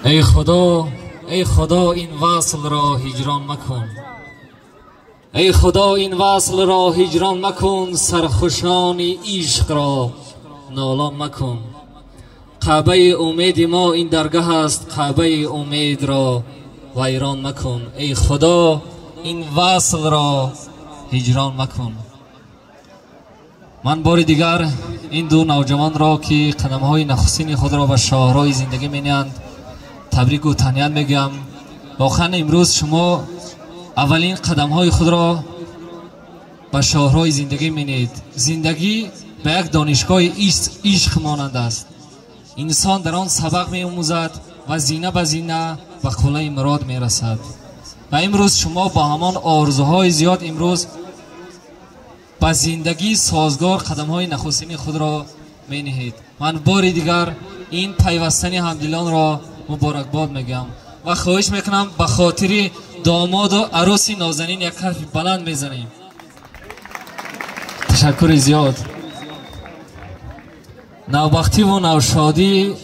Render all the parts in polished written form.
ای خدا این وصل را هجران مکن. ای خدا این وصل را هجران مکن. سرخوشان عشق را نالان مکن. کعبه امید ما این درگاه است، کعبه امید را ویران مکن. ای خدا این وصل را هجران مکن. من بار دیگر این دو نوجوان را که قدم‌های نخستین خود را به شاهراه زندگی می‌نهند تبریک و تهنیت میگم. واقعا امروز شما اولین قدم‌های خود را به شاهراه زندگی می‌نهید. زندگی به یک دانشگاه عشق مانند است. انسان در آن سبق می‌آموزد و زینه به زینه به قله مراد می‌رسد. و امروز شما با همان آرزوهای زیاد امروز با زندگی سازگار قدم‌های نخستین خود را می‌نهید. من بار دیگر این پیوستنی همدلان را مبارکباد میگم و خواهش میکنم به خاطر داماد و عروس نازنین یک حرف بلند میزنیم. تشکر زیاد. نوبختی و نوشادی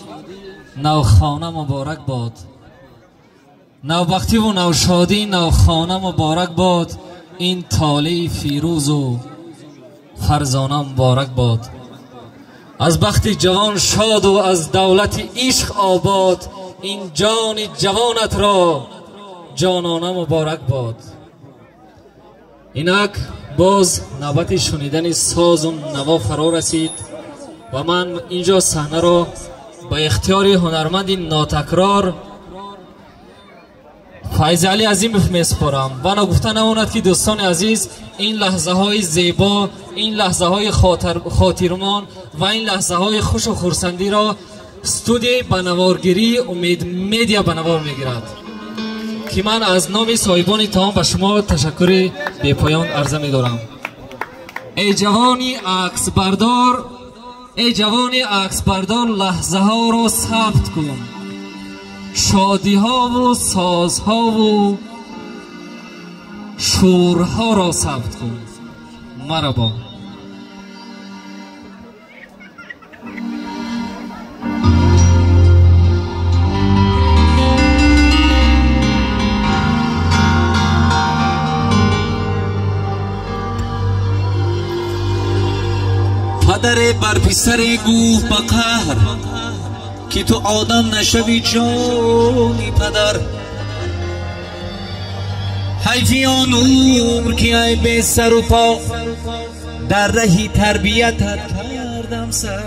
نوخانه مبارک باد. نوبختی و نوشادی نوخانه مبارک باد. این طالع فیروز و فرزانه مبارک باد. از بخت جوان شاد و از دولت عشق آباد. این جان جوانت را جانانه مبارک باد. اینک باز نوبت شنیدن ساز و نوا فرا رسید و من اینجا صحنه را با اختیار هنرمند ناتکرار فایز علی عظیم میسپارم و نگفته نماند که دوستان عزیز این لحظه های زیبا، این لحظه های خاطرمان و این لحظه های خوش و خرسندی را استودیوی بنوارگیری امید میدیا بنوار میگیرد که من از نام صاحبان تمام به شما تشکر بی پایان عرضه می‌دارم. ای جوانی عکس بردار، ای جوانی عکس بردار لحظه ها را ثبت کن. شادی ها و سازها و شورها را ثبت کن. مرحبا. پدر بر پسر گفت به قهر که تو آدم نشوی جانی پدر. حیفی آن عمر که ای به سر و پا در رهی تربیتت کردم سر.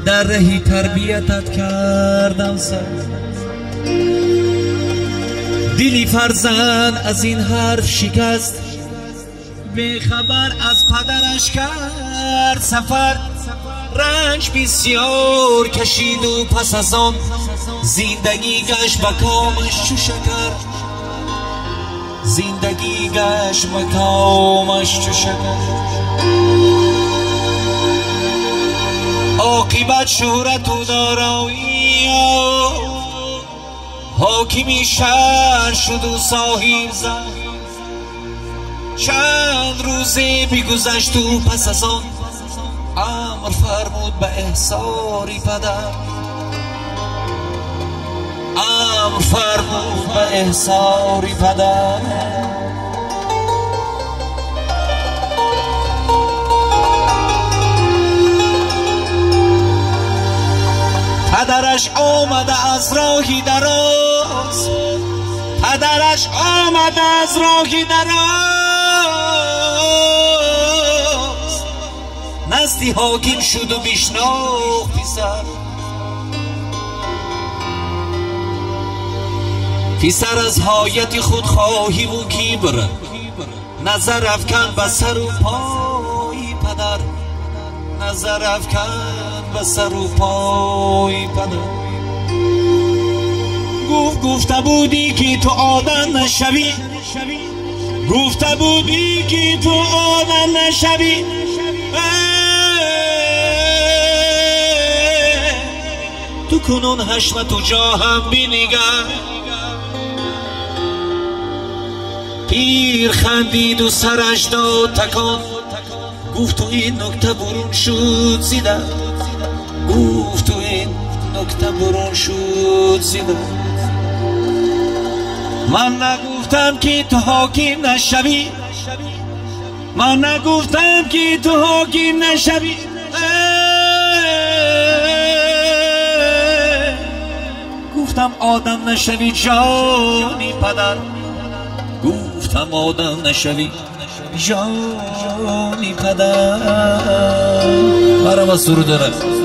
در رهی تربیتت کردم سر. دلی فرزند از این حرف شکست به خبر از پدرش کرد سفر. رنج بسیار کشید و پس از آن زندگی گشت به کامش چو شکر. زندگی گشت به کامش چو شکر. عاقبت شهرت و دارایی حاکمی شهر شد و صاحب زن. چند روزه بگذشت و پس از آن امر فرمود به احضاری پدر. امر فرمود به احضاری پدر. پدرش آمده از راهی دراز. پدرش آمده از راهی دراز. نزدی حاکم شد و بشناخت پسر. پسر از حایت خودخواهی و کبر نظر افکن به سر و پای پدر. نظر افکن به سر و پای پدر. گفته بودی که تو آدم نشوی. گفته بودی که تو آدم نشوی. تو کنون حشمت و جا هم بینیگر. پیر خندید و سرش داد تکان. گفت تو این نکته برون شد زیده. گفت تو این نکته برون شد زیدم. من نگفتم که تو حاکم نشوی، من نگفتم که تو حاکم نشوی. گفتم آدم نشوی جانی پدر، گفتم آدم نشوی جانی پدر. برام از سرود داره.